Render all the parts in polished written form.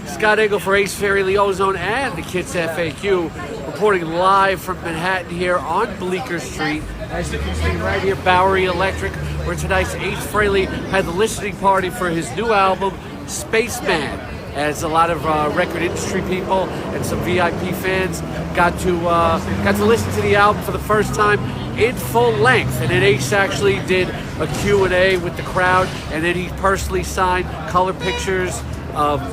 Scott Engel for Ace, Frehley, Ozone, and the Kids FAQ, reporting live from Manhattan here on Bleecker Street. As you can see right here, Bowery Electric, where tonight's Ace Frehley had the listening party for his new album, Spaceman. As a lot of record industry people and some VIP fans got to listen to the album for the first time in full length. And then Ace actually did a Q&A with the crowd, and then he personally signed color pictures.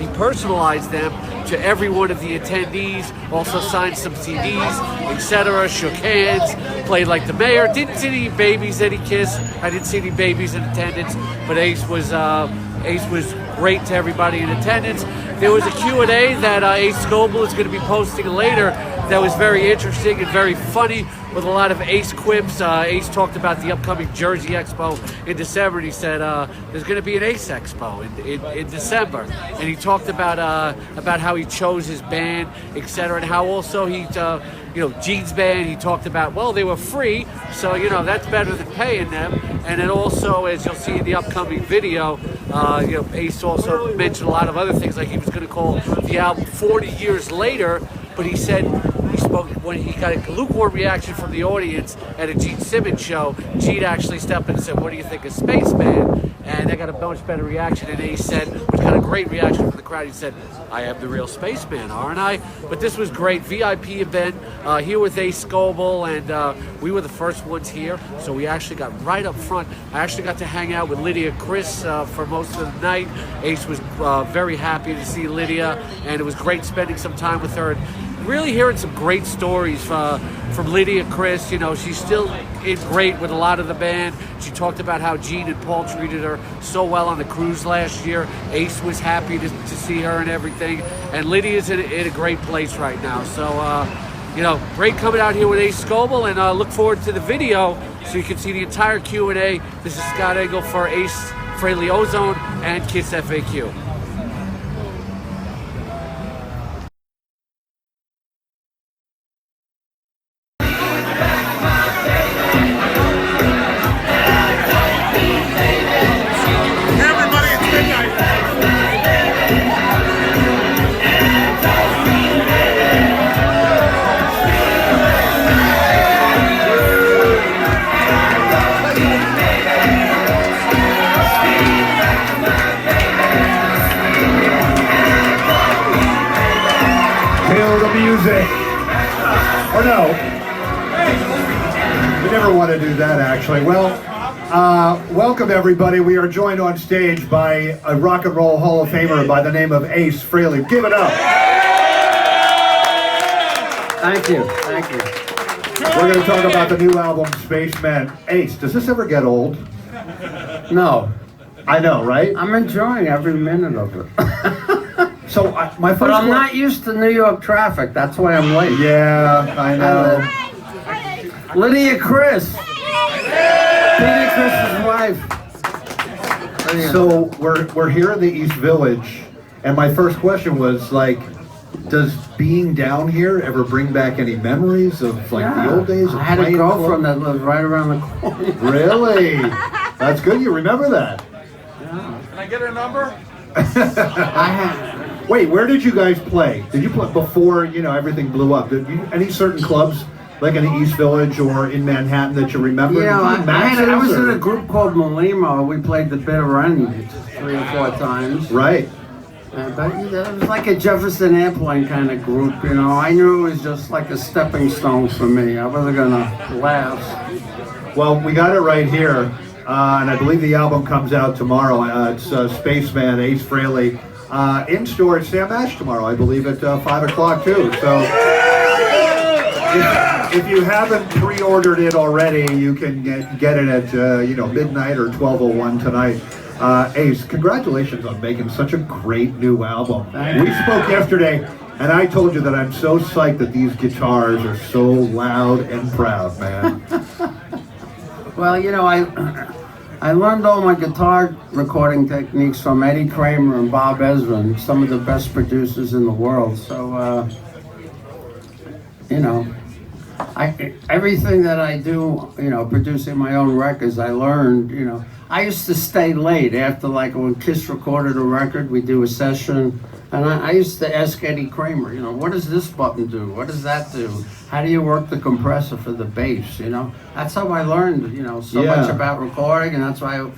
He personalized them to every one of the attendees, also signed some CDs, etc., shook hands, played like the mayor. Didn't see any babies that he kissed. I didn't see any babies in attendance, but Ace was great to everybody in attendance. There was a Q&A that Ace Scoble is going to be posting later that was very interesting and very funny with a lot of Ace quips. Ace talked about the upcoming Jersey Expo in December, and he said there's going to be an Ace Expo in December. And he talked about how he chose his band, etc., and how also he, Gene's band, he talked about, well, they were free, so, that's better than paying them. And then also, as you'll see in the upcoming video, Ace also mentioned a lot of other things, like he was going to call the album 40 Years Later, but he said, when he got a lukewarm reaction from the audience at a Gene Simmons show, Gene actually stepped in and said, what do you think of Spaceman? And they got a much better reaction. And he said, which got a great reaction from the crowd, he said, I am the real Spaceman, aren't I? But this was great. VIP event here with Ace Scoble, and we were the first ones here, so we actually got right up front. I actually got to hang out with Lydia Chris for most of the night. Ace was very happy to see Lydia, and it was great spending some time with her. And really hearing some great stories from Lydia Chris. She's still in great with a lot of the band. She talked about how Gene and Paul treated her so well on the cruise last year. Ace was happy to see her and everything. And Lydia's in a great place right now. So, great coming out here with Ace Scoble, and look forward to the video so you can see the entire Q&A. This is Scott Engel for Ace, Frehley, Ozone, and Kids FAQ. Or no, we never want to do that, actually. Well, welcome everybody. We are joined on stage by a rock and roll Hall of Famer by the name of Ace Frehley. Give it up. Thank you. Thank you. We're going to talk about the new album, Spaceman. Ace, does this ever get old? No. I know, right? I'm enjoying every minute of it. So my first But I'm not used to New York traffic. That's why I'm late. Yeah, I know. Lydia Chris. Lydia Chris's wife. Lydia. So we're here in the East Village, and my first question was like, does being down here ever bring back any memories of the old days? Of I had a girlfriend that lived right around the corner. Really? That's good. You remember that? Yeah. Can I get her number? I had. Wait, where did you guys play? Did you play before everything blew up? Did you any certain clubs like in the East Village or in Manhattan that you remember? I was in a group called Malimo. We played the Bitter End 3 or 4 times. Right. But it was like a Jefferson Airplane kind of group, I knew it was just like a stepping stone for me. I wasn't gonna last. Well, we got it right here, and I believe the album comes out tomorrow. It's Spaceman, Ace Frehley. In store at Sam Ash tomorrow, I believe, at 5 o'clock too. So if you haven't pre-ordered it already, you can get it at midnight or 12:01 tonight. Ace, congratulations on making such a great new album. We spoke yesterday, and I told you that I'm so psyched that these guitars are so loud and proud, man. Well, I learned all my guitar recording techniques from Eddie Kramer and Bob Ezrin, some of the best producers in the world. So, everything that I do, producing my own records, I learned, I used to stay late after, like, when Kiss recorded a record, we do a session, and I used to ask Eddie Kramer, you know, what does this button do? What does that do? How do you work the compressor for the bass, you know? That's how I learned, you know, so much about recording, and that's why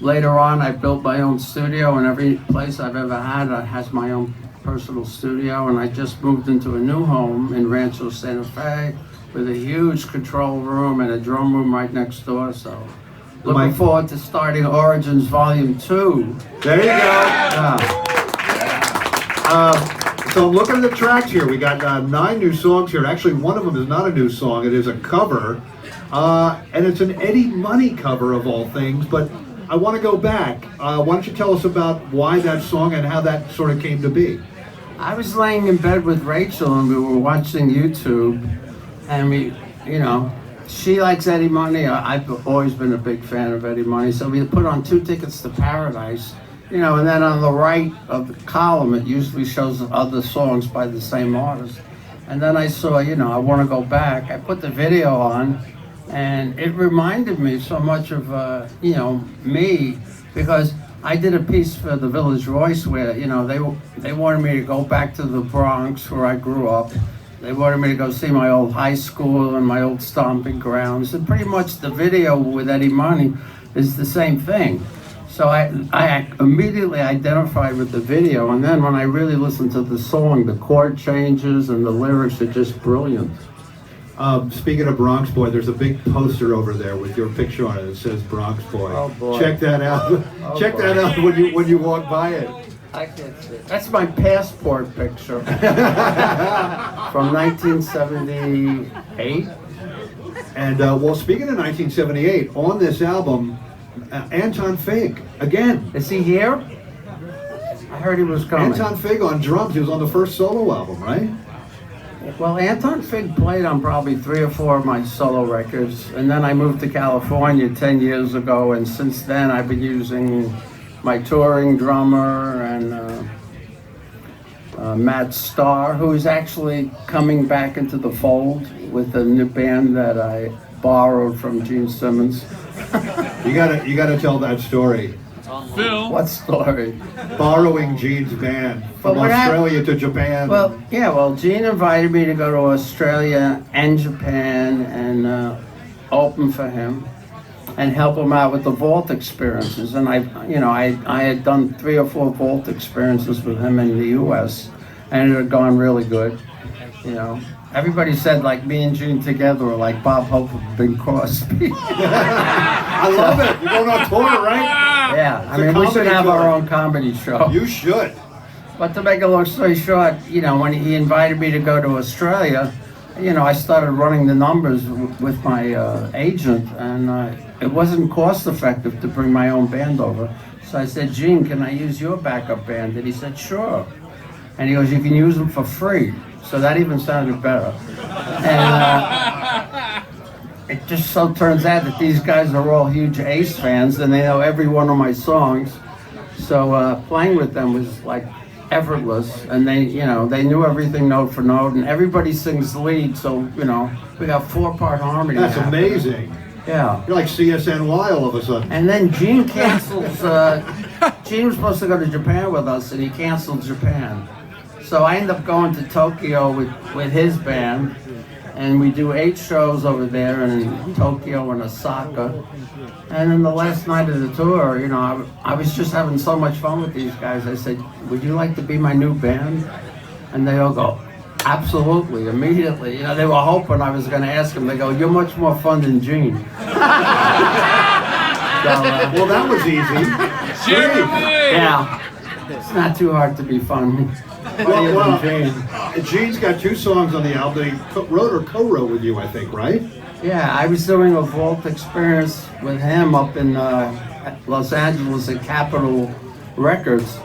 later on I built my own studio, and every place I've ever had has my own personal studio, and I just moved into a new home in Rancho Santa Fe with a huge control room and a drum room right next door, so... Looking forward to starting Origins Volume 2. There you go. So I'm looking at the tracks here. We got 9 new songs here. Actually, one of them is not a new song. It is a cover. And it's an Eddie Money cover of all things. But I want to go back. Why don't you tell us about why that song and how that sort of came to be? I was laying in bed with Rachel and we were watching YouTube. And we, you know, she likes Eddie Money. I've always been a big fan of Eddie Money. So we put on 2 Tickets to Paradise, you know, and then on the right of the column, it usually shows other songs by the same artist. And then I saw, you know, I Want to Go Back. I put the video on, and it reminded me so much of, you know, me, because I did a piece for the Village Voice where, you know, they wanted me to go back to the Bronx where I grew up. They wanted me to go see my old high school and my old stomping grounds. And pretty much the video with Eddie Money is the same thing. So I immediately identified with the video. And then when I really listened to the song, the chord changes and the lyrics are just brilliant. Speaking of Bronx Boy, there's a big poster over there with your picture on it that says Bronx Boy. Oh boy. Check that out. Check that out when you walk by it. I can't see. That's my passport picture from 1978. And well, speaking of 1978, on this album, Anton Fig again. Is he here? I heard he was coming. Anton Fig on drums. He was on the first solo album, right? Well, Anton Fig played on probably 3 or 4 of my solo records, and then I moved to California 10 years ago, and since then I've been using my touring drummer and Matt Starr, who is actually coming back into the fold with a new band that I borrowed from Gene Simmons. You gotta tell that story. Phil. What story? Borrowing Gene's band from Australia to Japan. Well, yeah, well, Gene invited me to go to Australia and Japan and open for him and help him out with the vault experiences. And I had done 3 or 4 vault experiences with him in the U.S. and it had gone really good. You know, everybody said like me and Gene together were like Bob Hope and Bing Crosby. I love it. You're going on tour, right? Yeah, I It's a mean, we should comedy have tour. our own comedy show. You should. But to make a long story short, you know, when he invited me to go to Australia, you know, I started running the numbers with my agent, and it wasn't cost effective to bring my own band over. So I said, Gene, can I use your backup band? And he said, sure. And he goes, you can use them for free. So that even sounded better. And it just so turns out that these guys are all huge Ace fans, and they know every one of my songs. So playing with them was like effortless, and they knew everything note for note, and everybody sings lead, so we got 4-part harmony. That's happening. amazing. Yeah. You're like CSNY all of a sudden. And then Gene cancels. Gene was supposed to go to Japan with us, and he canceled Japan. So I end up going to Tokyo with his band, and we do 8 shows over there in Tokyo and Osaka. And then the last night of the tour, I was just having so much fun with these guys. I said, would you like to be my new band? And they all go, absolutely, immediately. They were hoping I was going to ask them. They go, you're much more fun than Gene. Well, that was easy. Yeah, it's not too hard to be fun. Well, Gene's got 2 songs on the album. He wrote or co-wrote with you, I think, right? Yeah, I was doing a vault experience with him up in Los Angeles at Capitol Records.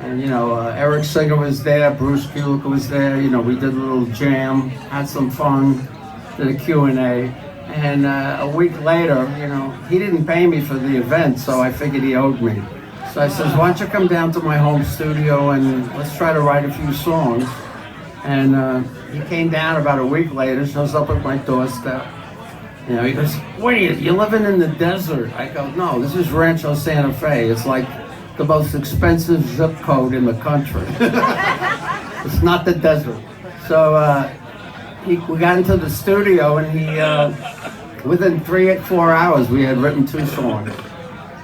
And, Eric Singer was there, Bruce Kulick was there. We did a little jam, had some fun, did a Q&A. And a week later, he didn't pay me for the event, so I figured he owed me. So I says, why don't you come down to my home studio and let's try to write a few songs. And he came down about a week later, shows up at my doorstep. You know, he goes, what are you living in the desert? I go, no, this is Rancho Santa Fe. It's like the most expensive zip code in the country. It's not the desert. So we got into the studio, and within 3 or 4 hours, we had written 2 songs.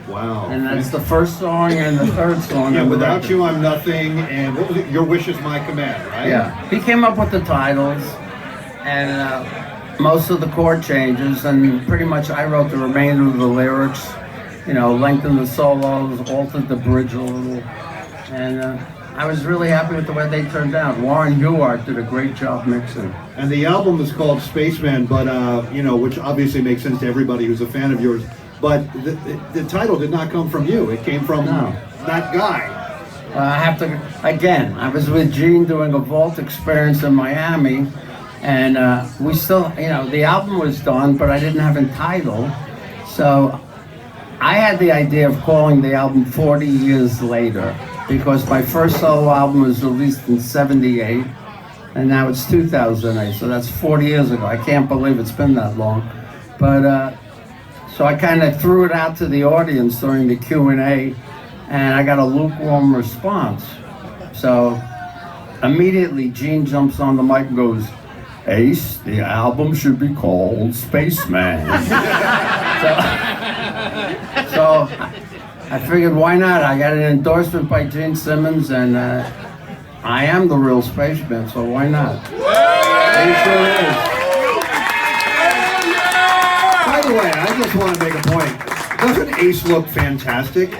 Wow. And that's the first song and the third song. Yeah, Without You, I'm Nothing, and what was it? Your Wish Is My Command, right? Yeah. He came up with the titles and most of the chord changes, and pretty much I wrote the remainder of the lyrics. You know, lengthened the solos, altered the bridge a little, and I was really happy with the way they turned out. Warren Huart did a great job mixing. And the album is called Spaceman, but you know, which obviously makes sense to everybody who's a fan of yours. But the title did not come from you. It came from that guy. I have to, again, I was with Gene doing a vault experience in Miami, and we still, you know, the album was done, but I didn't have a title. So I had the idea of calling the album 40 Years Later, because my first solo album was released in '78, and now it's 2008, so that's 40 years ago. I can't believe it's been that long. But so I kind of threw it out to the audience during the Q&A, and I got a lukewarm response. So immediately Gene jumps on the mic and goes, Ace, the album should be called Spaceman. so I figured, why not? I got an endorsement by Gene Simmons, and I am the real Spaceman, so why not? It sure is. By the way, I just want to make a point. Doesn't Ace look fantastic?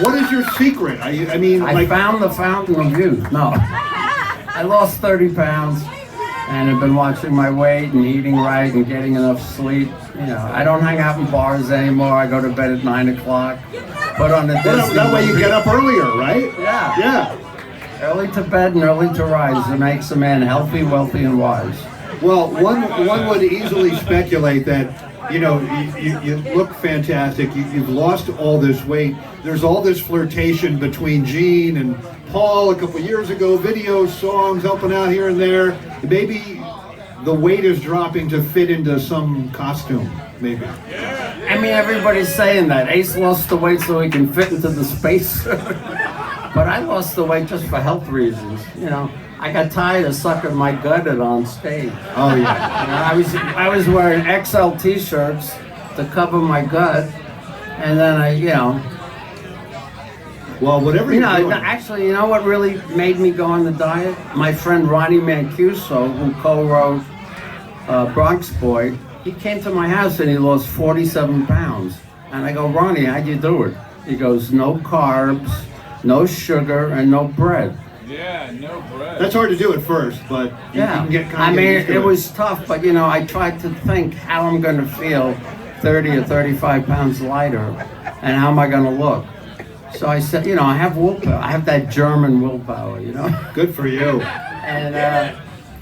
What is your secret? I mean, I found the fountain of youth. No. I lost 30 pounds and have been watching my weight and eating right and getting enough sleep. You know, I don't hang out in bars anymore. I go to bed at 9 o'clock. But on the that way you get up earlier, right? Yeah. Yeah. Early to bed and early to rise. It makes a man healthy, wealthy, and wise. Well, one would easily speculate that, you know, you look fantastic. You've lost all this weight. There's all this flirtation between Gene and Paul a couple years ago, videos, songs, helping out here and there. Maybe the weight is dropping to fit into some costume, maybe. I mean, everybody's saying that. Ace lost the weight so he can fit into the space. But I lost the weight just for health reasons, you know. I got tired of sucking my gut at on stage. Oh yeah. You know, I was wearing XL t-shirts to cover my gut, and then Well, whatever you you're know, doing. actually, you know what really made me go on the diet? My friend Ronnie Mancuso, who co-wrote Bronx Boy, he came to my house and he lost 47 pounds. And I go, Ronnie, how'd you do it? He goes, no carbs, no sugar, and no bread. Yeah, no bread. That's hard to do at first, but you can get kind of used to it was tough, but you know, I tried to think how I'm going to feel 30 or 35 pounds lighter, and how am I going to look? So I said, you know, I have willpower. I have that German willpower, you know. Good for you. And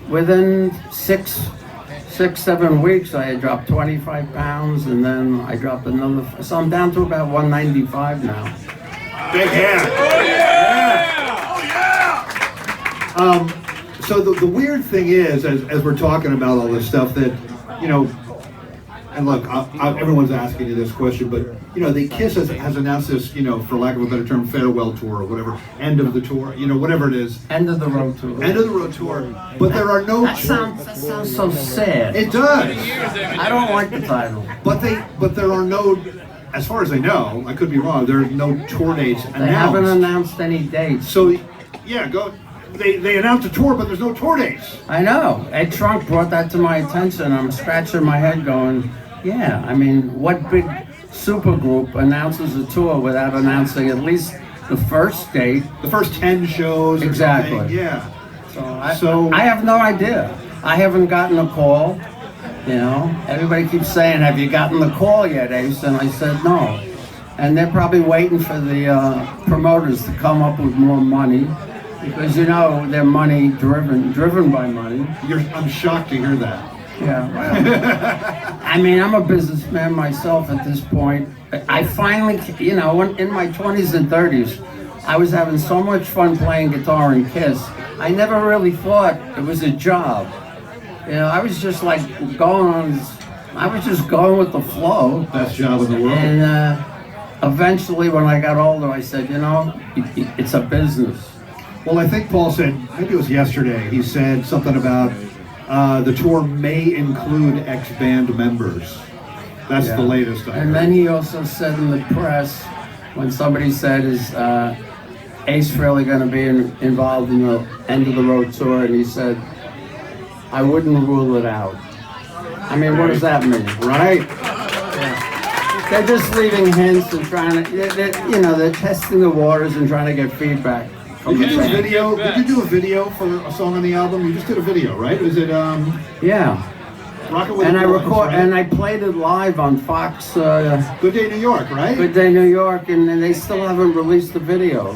within 6-7 weeks, I had dropped 25 pounds, and then I dropped another. So I'm down to about 195 now. Big hand. Oh yeah! So the weird thing is, as we're talking about all this stuff, that, you know, and look, everyone's asking you this question, but, you know, the Kiss has announced this, you know, for lack of a better term, farewell tour or whatever, end of the tour, you know, whatever it is. End of the road tour. End of the road tour. But there are no. That sounds so sad. It does. I don't like the title. But there are no. As far as I know, I could be wrong. There are no tour dates announced. They haven't announced any dates. So, yeah, go. They announced a tour, but there's no tour dates. I know. Ed Trunk brought that to my attention. I'm scratching my head going, yeah, I mean, what big supergroup announces a tour without announcing at least the first date? The first 10 shows. Or Exactly. something. Yeah. So I have no idea. I haven't gotten a call. You know, everybody keeps saying, have you gotten the call yet, Ace? And I said, no. And they're probably waiting for the promoters to come up with more money, because, you know, they're money driven by money. I'm shocked to hear that. Yeah, well, I mean, I'm a businessman myself at this point. I finally, you know, in my 20s and 30s, I was having so much fun playing guitar and Kiss. I never really thought it was a job. You know, I was just like going on. I was just going with the flow. Best job in the world. And eventually, when I got older, I said, you know, it's a business. Well, I think Paul said, maybe it was yesterday, he said something about the tour may include ex-band members. That's the latest I heard. And then he also said in the press, when somebody said, is Ace Frehley going to be involved in the end of the road tour? And he said, I wouldn't rule it out. I mean, what does that mean? Right. Yeah. They're just leaving hints and trying to, they're testing the waters and trying to get feedback. Did you do a video? Did you do a video for a song on the album? You just did a video, right? Was it Yeah. Rocket with And the I Boys, right? and I played it live on Fox. Good Day New York, right? Good Day New York, and they still haven't released the video.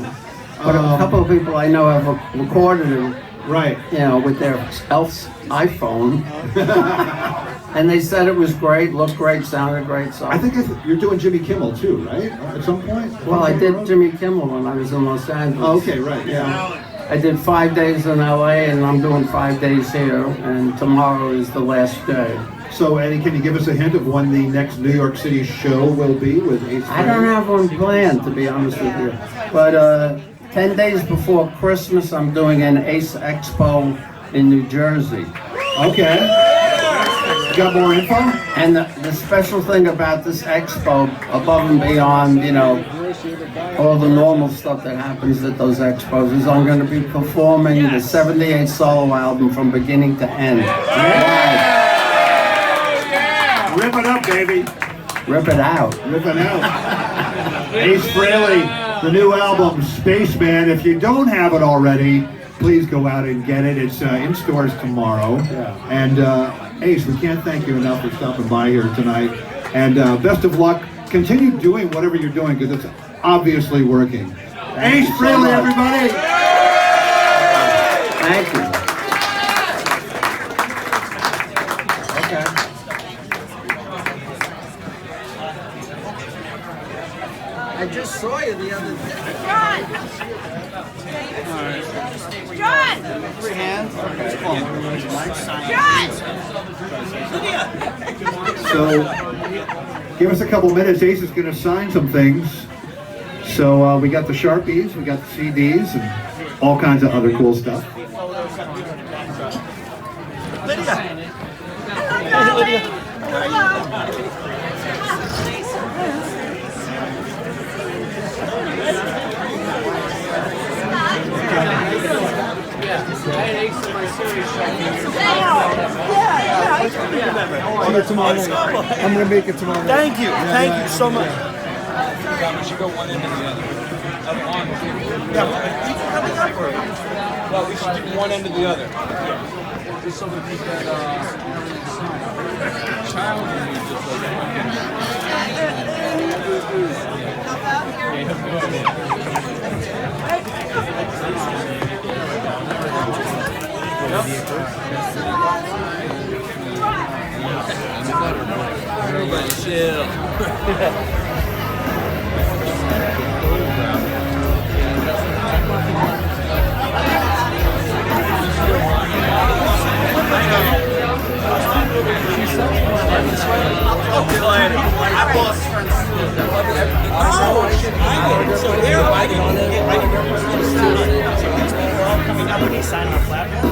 But a couple of people I know have recorded it, Right. you know, with their elf's iPhone. And they said it was great, looked great, sounded great. So I think you're doing Jimmy Kimmel too, right? At some point? well, I did Jimmy Kimmel when I was in Los Angeles. Oh, okay, right, yeah. I did 5 days in LA, and I'm doing 5 days here, and tomorrow is the last day. So, Eddie, can you give us a hint of when the next New York City show will be with Ace I don't Frehley? have one planned, to be honest with you. But 10 days before Christmas, I'm doing an Ace Expo in New Jersey. Okay. You got more info? And the special thing about this expo, above and beyond, you know, all the normal stuff that happens at those expos, is I'm going to be performing the 78 solo album from beginning to end. Rip it up, baby. Rip it out. Rip it out. Ace Frehley, the new album, Spaceman. If you don't have it already, please go out and get it. It's in stores tomorrow. And Ace, we can't thank you enough for stopping by here tonight. And best of luck. Continue doing whatever you're doing because it's obviously working. Ace Frehley, everybody. Thank you. I just saw you the other day. John! Three hands? John! So, give us a couple minutes. Ace is going to sign some things. So, we got the Sharpies, we got the CDs, and all kinds of other cool stuff. Hello, Lydia. Hello. I'm here tomorrow morning. I'm gonna make it tomorrow morning. Thank you. Thank you so much. We should go one end and the other. Well, we should do one end and the other. Just so that we can, child and we just Everybody chill. So here I can sign on a platform.